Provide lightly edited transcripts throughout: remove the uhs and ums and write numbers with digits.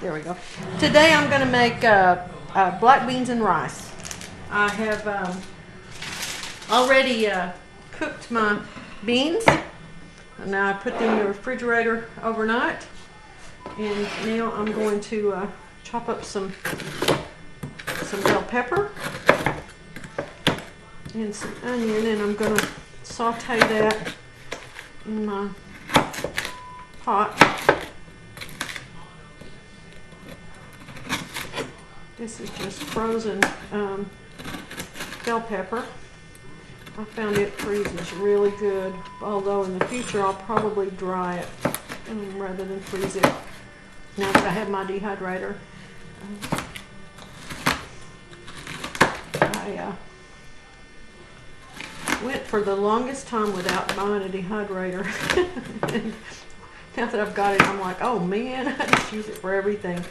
There we go. Today I'm going to make black beans and rice. I have already cooked my beans. And now I put them in the refrigerator overnight. And now I'm going to chop up some bell pepper and some onion, and I'm going to saute that in my pot. This is just frozen bell pepper. I found it freezes really good, although in the future I'll probably dry it rather than freeze it. Now that I have my dehydrator, I went for the longest time without buying a dehydrator. And now that I've got it, I'm like, oh man, I just use it for everything.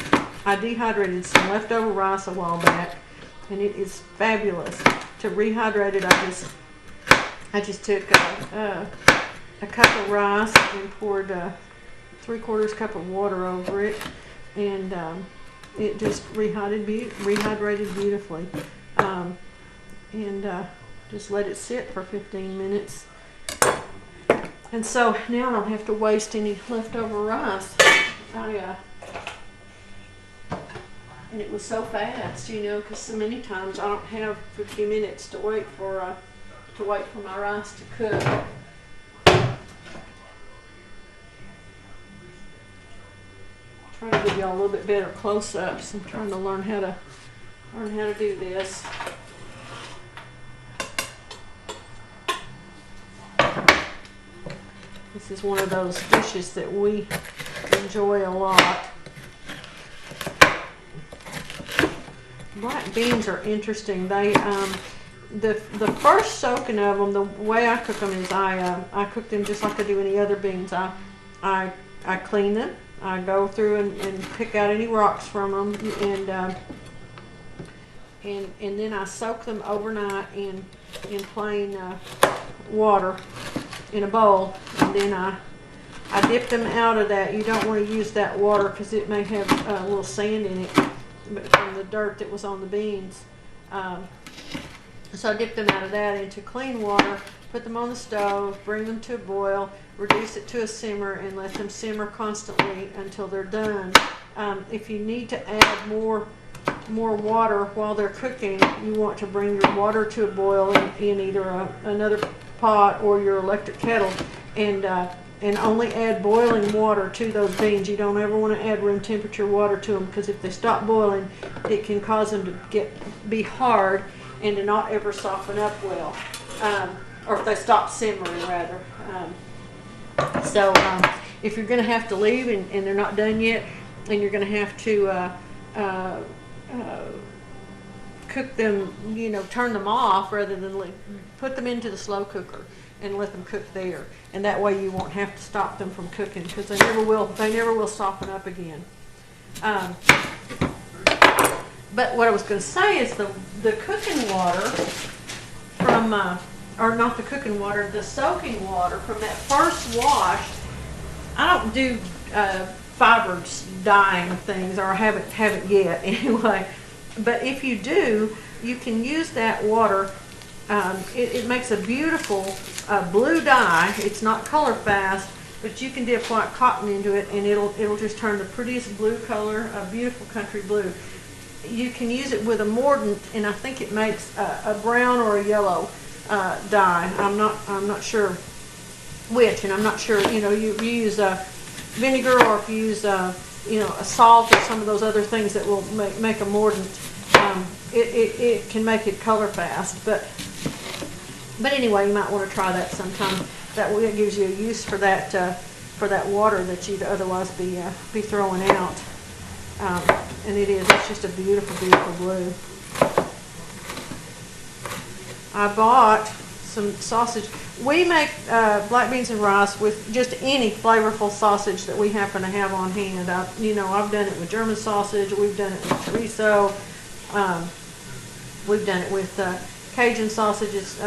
I dehydrated some leftover rice a while back, and it is fabulous. To rehydrate it, I just took a cup of rice and poured 3/4 cup of water over it, and it just rehydrated beautifully. Just let it sit for 15 minutes. And so now I don't have to waste any leftover rice. And it was so fast, you know, because so many times I don't have 50 minutes to wait for my rice to cook. I'm trying to give y'all a little bit better close-ups. I'm trying to learn how to do this. This is one of those dishes that we enjoy a lot. Black beans are interesting. They the first soaking of them, the way I cook them is I cook them just like I do any other beans. I clean them. I go through and pick out any rocks from them, and then I soak them overnight in plain water in a bowl, and then I dip them out of that. You don't want to use that water because it may have a little sand in it, but from the dirt that was on the beans. So I dip them out of that into clean water, put them on the stove, bring them to a boil, reduce it to a simmer, and let them simmer constantly until they're done. If you need to add more water while they're cooking, you want to bring your water to a boil in either another pot or your electric kettle, and only add boiling water to those beans. You don't ever want to add room temperature water to them, because if they stop boiling, it can cause them to be hard and to not ever soften up well, or if they stop simmering rather. So if you're going to have to leave and they're not done yet, and you're going to have to cook them, you know, turn them off rather than put them into the slow cooker and let them cook there, and that way you won't have to stop them from cooking, because they never will soften up again. But what I was going to say is the cooking water from or not the cooking water, the soaking water from that first wash, I don't do fiber dyeing things, or I haven't yet anyway. But if you do, you can use that water. It makes a beautiful blue dye. It's not color fast, but you can dip white cotton into it, and it'll just turn the prettiest blue color, a beautiful country blue. You can use it with a mordant, and I think it makes a brown or a yellow dye. I'm not sure which, and I'm not sure. You know, you use vinegar, or if you use a salt or some of those other things that will make a mordant. It can make it color fast, but anyway, you might want to try that sometime. That way, it gives you a use for that water that you'd otherwise be throwing out. And it's just a beautiful, beautiful blue. I bought some sausage. We make black beans and rice with just any flavorful sausage that we happen to have on hand. I've done it with German sausage. We've done it with chorizo. We've done it with Cajun sausages,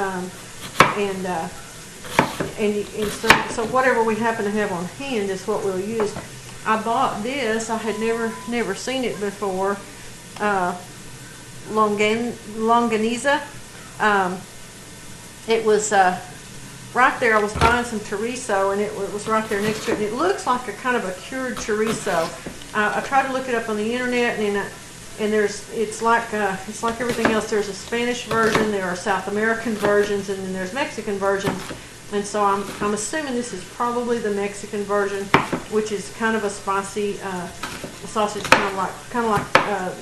so whatever we happen to have on hand is what we'll use. I bought this. I had never seen it before. Longaniza. It was right there. I was buying some chorizo, and it was right there next to it. And it looks like a kind of a cured chorizo. I tried to look it up on the internet, and it's like everything else. There's a Spanish version, there are South American versions, and then there's Mexican versions. And so I'm assuming this is probably the Mexican version, which is kind of a spicy sausage, kind of like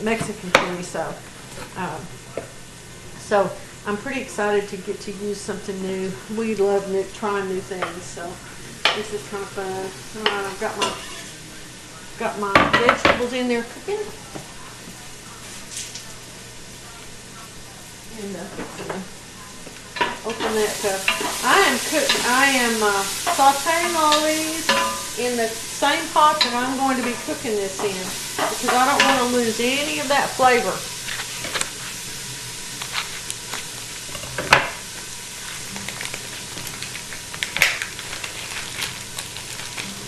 Mexican chorizo. So I'm pretty excited to get to use something new. We love trying new things, so this is kind of fun. I've got my vegetables in there cooking, and open that up. I am sauteing all these in the same pot that I'm going to be cooking this in, because I don't want to lose any of that flavor.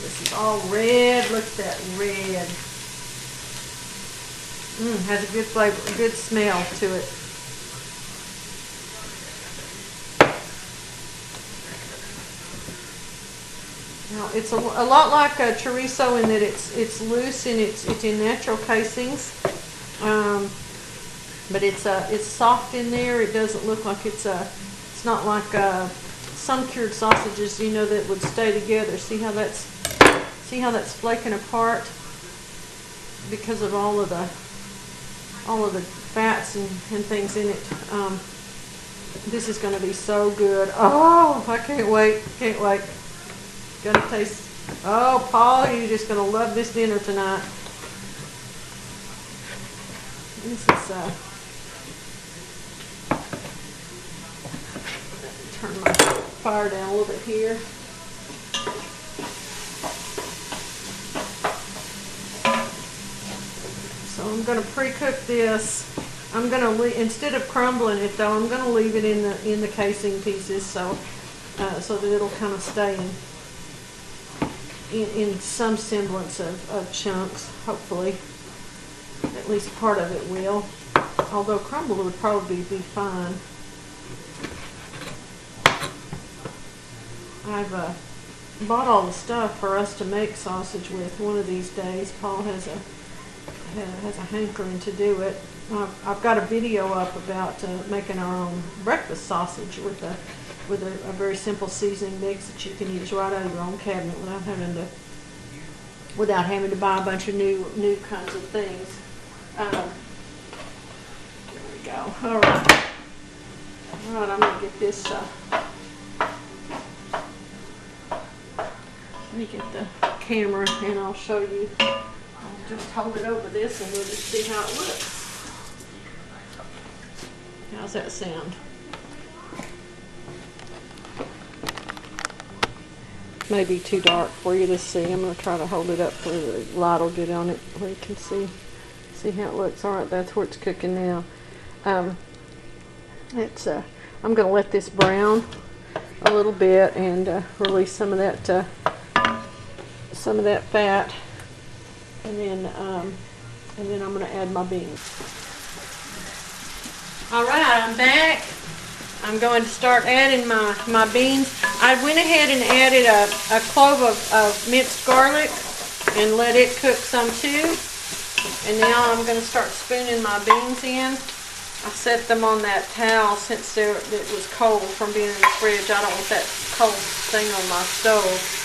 This is all red. Look at that red. Has a good flavor, a good smell to it. Now, it's a lot like a chorizo in that it's loose and it's in natural casings, but it's soft in there. It doesn't look like it's not like some cured sausages, that would stay together. See how that's flaking apart because of all of the fats and things in it. This is going to be so good. Oh, I can't wait. Gonna taste. Oh, Paul, you're just gonna love this dinner tonight. This is turn my fire down a little bit here. So I'm gonna pre-cook this. I'm gonna instead of crumbling it though, I'm gonna leave it in the casing pieces so that it'll kind of stay in some semblance of chunks, hopefully. At least part of it will. Although crumbled would probably be fine. I've bought all the stuff for us to make sausage with one of these days. Paul has a hankering to do it. I've got a video up about making our own breakfast sausage with a very simple seasoning mix that you can use right out of your own cabinet without having to buy a bunch of new kinds of things. There we go. All right, I'm gonna get this. Let me get the camera and I'll show you. I'll just hold it over this and we'll just see how it looks. How's that sound? Maybe too dark for you to see. I'm going to try to hold it up where the light will get on it where you can see how it looks. All right, that's where it's cooking now. I'm going to let this brown a little bit and release some of that fat, and then I'm going to add my beans. All right, I'm back. I'm going to start adding my beans. I went ahead and added a clove of minced garlic and let it cook some too. And now I'm going to start spooning my beans in. I set them on that towel since it was cold from being in the fridge. I don't want that cold thing on my stove.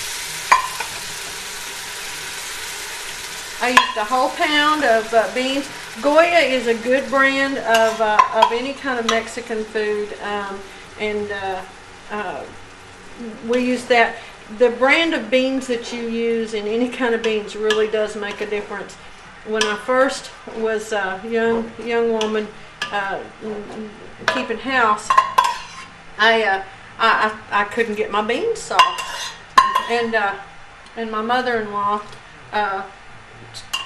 I used a whole pound of beans. Goya is a good brand of any kind of Mexican food, and we use that. The brand of beans that you use in any kind of beans really does make a difference. When I first was a young woman keeping house, I couldn't get my beans soft, and my mother-in-law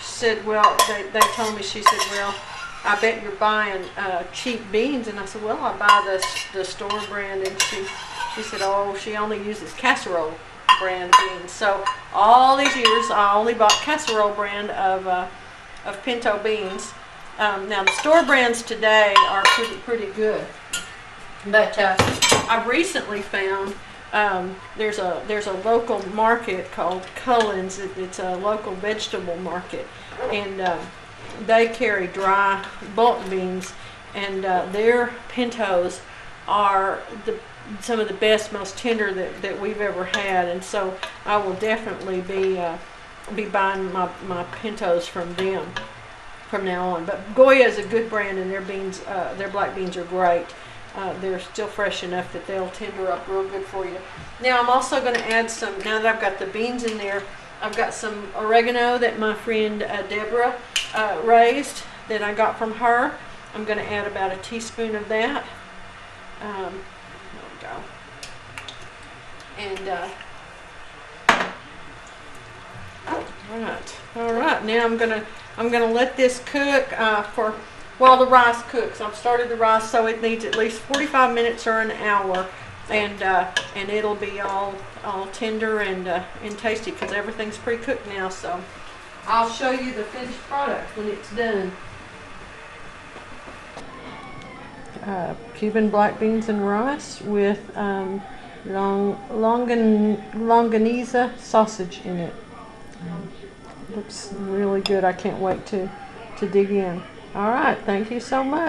said, well, they told me, she said, well, I bet you're buying cheap beans. And I said, well, I buy the store brand. And she said, oh, she only uses casserole brand beans. So all these years I only bought casserole brand of pinto beans. Now the store brands today are pretty good, but I've recently found there's a local market called Cullen's. It's a local vegetable market, and they carry dry bulk beans, and their pintos are some of the best, most tender that we've ever had. And so I will definitely be buying my pintos from them from now on. But Goya is a good brand, and their beans, their black beans are great. They're still fresh enough that they'll tender up real good for you. Now I'm also going to add some, now that I've got the beans in there, I've got some oregano that my friend Deborah raised that I got from her. I'm going to add about a teaspoon of that. There we go. And all right. Now I'm gonna let this cook for while the rice cooks. I've started the rice, so it needs at least 45 minutes or an hour, and it'll be all tender and tasty because everything's pre-cooked now. So I'll show you the finished product when it's done. Cuban black beans and rice with Longaniza sausage in it. Looks really good. I can't wait to dig in. All right, thank you so much.